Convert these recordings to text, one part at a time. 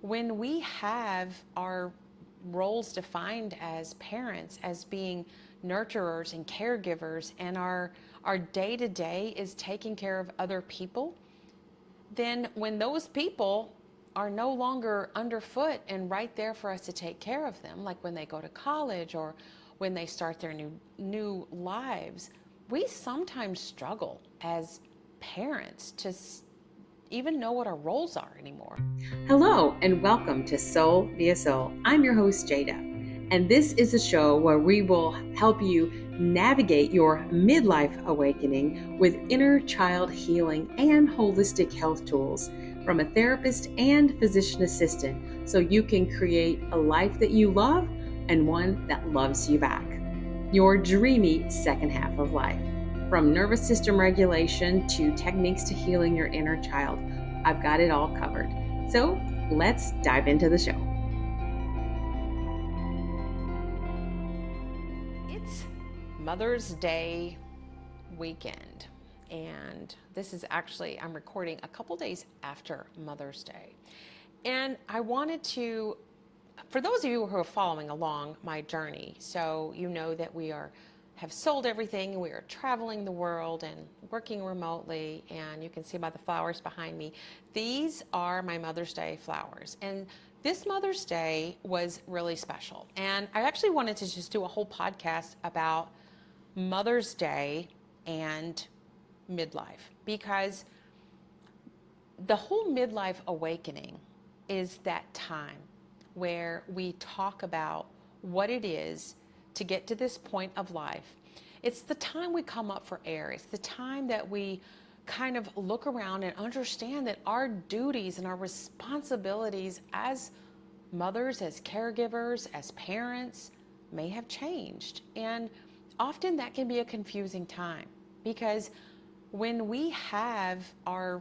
when we have our roles defined as parents, as being nurturers and caregivers, and our day-to-day is taking care of other people, then when those people are no longer underfoot and right there for us to take care of them, like when they go to college or when they start their new lives, we sometimes struggle as parents to even know what our roles are anymore. Hello, and welcome to Soul via Soul. I'm your host, Jada, and this is a show where we will help you navigate your midlife awakening with inner child healing and holistic health tools from a therapist and physician assistant so you can create a life that you love and one that loves you back. Your dreamy second half of life. From nervous system regulation to techniques to healing your inner child, I've got it all covered. So let's dive into the show. It's Mother's Day weekend, and this is actually, I'm recording a couple days after Mother's Day. And I wanted to, for those of you who are following along my journey, so you know that have sold everything, we are traveling the world and working remotely, and you can see by the flowers behind me, these are my Mother's Day flowers. And this Mother's Day was really special. And I actually wanted to just do a whole podcast about Mother's Day and midlife, because the whole midlife awakening is that time where we talk about what it is to get to this point of life. It's the time we come up for air. It's the time that we kind of look around and understand that our duties and our responsibilities as mothers, as caregivers, as parents may have changed. And often that can be a confusing time, because when we have our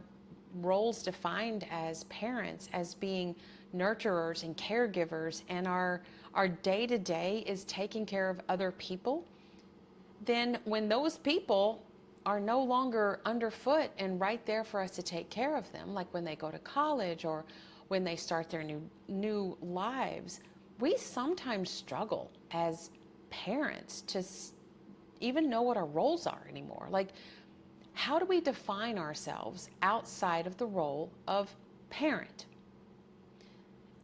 roles defined as parents, as being nurturers and caregivers, and our day-to-day is taking care of other people, then when those people are no longer underfoot and right there for us to take care of them, like when they go to college or when they start their new lives, we sometimes struggle as parents to even know what our roles are anymore. Like, how do we define ourselves outside of the role of parent?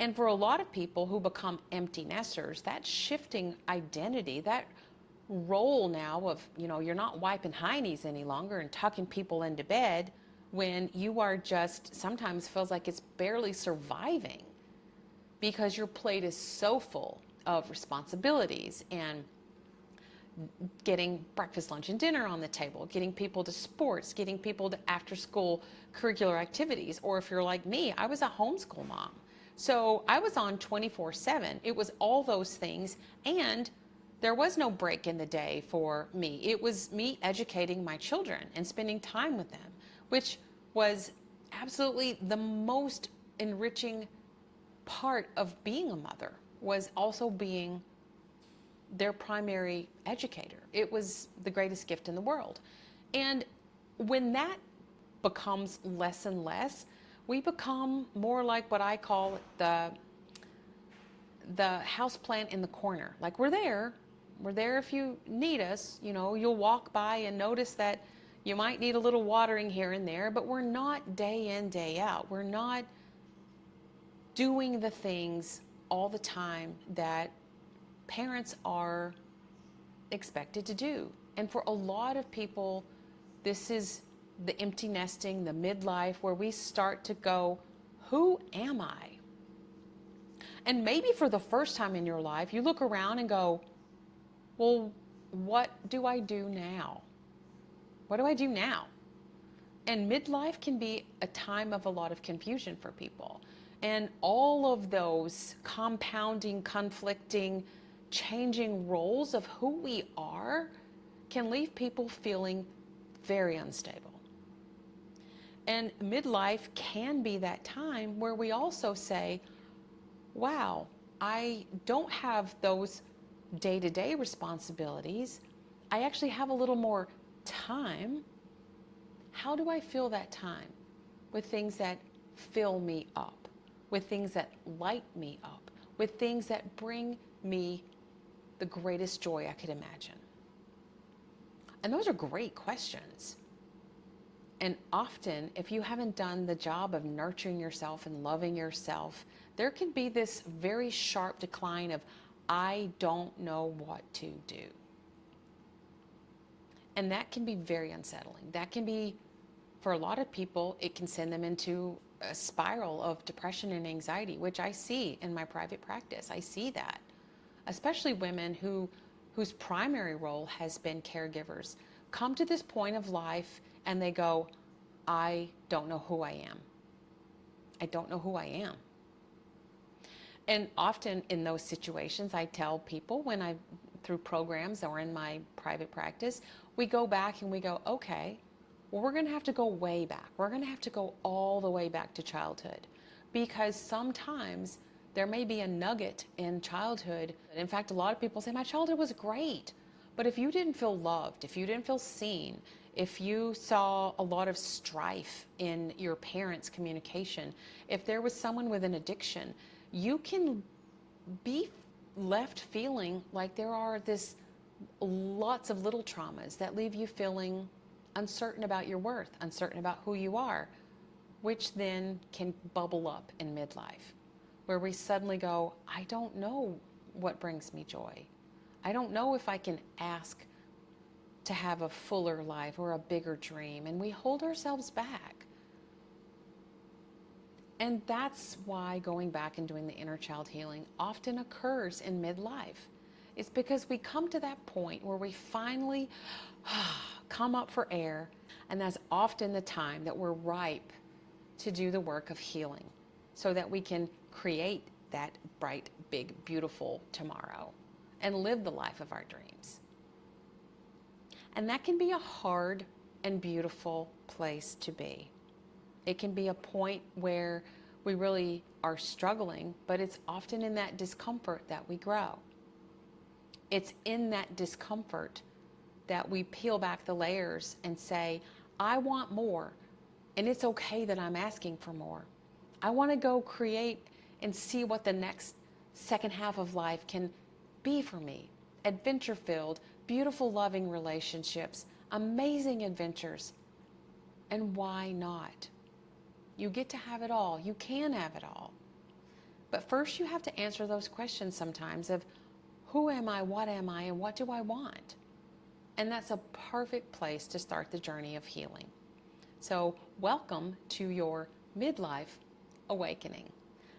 And for a lot of people who become empty nesters, that shifting identity, that role now of, you're not wiping heinies any longer and tucking people into bed when you are just, sometimes feels like it's barely surviving because your plate is so full of responsibilities and getting breakfast, lunch, and dinner on the table, getting people to sports, getting people to after-school curricular activities. Or if you're like me, I was a homeschool mom. So I was on 24/7. It was all those things, and there was no break in the day for me. It was me educating my children and spending time with them, which was absolutely the most enriching part of being a mother, was also being their primary educator. It was the greatest gift in the world. And when that becomes less and less, we become more like what I call the house plant in the corner. Like, we're there if you need us. You'll walk by and notice that you might need a little watering here and there, but we're not day in, day out. We're not doing the things all the time that parents are expected to do. And for a lot of people, this is the empty nesting, the midlife, where we start to go, who am I? And maybe for the first time in your life, you look around and go, well, what do I do now? What do I do now? And midlife can be a time of a lot of confusion for people. And all of those compounding, conflicting, changing roles of who we are can leave people feeling very unstable. And midlife can be that time where we also say, wow, I don't have those day-to-day responsibilities. I actually have a little more time. How do I fill that time with things that fill me up? with things that light me up, with things that bring me the greatest joy I could imagine? And those are great questions. And often, if you haven't done the job of nurturing yourself and loving yourself, there can be this very sharp decline of, I don't know what to do. And that can be very unsettling. That can be, for a lot of people, it can send them into a spiral of depression and anxiety, which I see in my private practice. I see that, especially women whose primary role has been caregivers, come to this point of life and they go, I don't know who I am. I don't know who I am. And often in those situations, I tell people through programs or in my private practice, we go back and we go, okay, well, we're going to have to go way back. We're going to have to go all the way back to childhood, because sometimes there may be a nugget in childhood. In fact, a lot of people say, my childhood was great. But if you didn't feel loved, if you didn't feel seen, if you saw a lot of strife in your parents' communication, if there was someone with an addiction, you can be left feeling like there are lots of little traumas that leave you feeling uncertain about your worth, uncertain about who you are, which then can bubble up in midlife, where we suddenly go, I don't know what brings me joy. I don't know if I can ask to have a fuller life or a bigger dream, and we hold ourselves back. And that's why going back and doing the inner child healing often occurs in midlife. It's because we come to that point where we finally come up for air, and that's often the time that we're ripe to do the work of healing so that we can create that bright, big, beautiful tomorrow and live the life of our dreams. And that can be a hard and beautiful place to be. It can be a point where we really are struggling, but it's often in that discomfort that we grow. It's in that discomfort that we peel back the layers and say, I want more, and it's okay that I'm asking for more. I want to go create and see what the next second half of life can be for me. Adventure-filled, beautiful, loving relationships, amazing adventures. And why not? You get to have it all. You can have it all. But first you have to answer those questions sometimes of, who am I, and what do I want? And that's a perfect place to start the journey of healing. So welcome to your midlife awakening.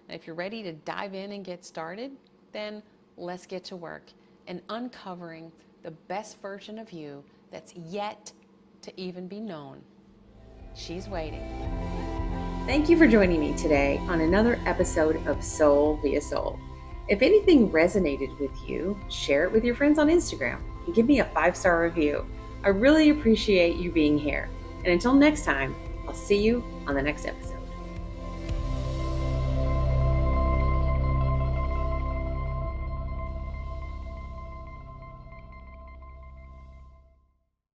And if you're ready to dive in and get started, then let's get to work in uncovering the best version of you that's yet to even be known. She's waiting. Thank you for joining me today on another episode of Soul via Soul. If anything resonated with you, share it with your friends on Instagram and give me a 5-star review. I really appreciate you being here. And until next time, I'll see you on the next episode.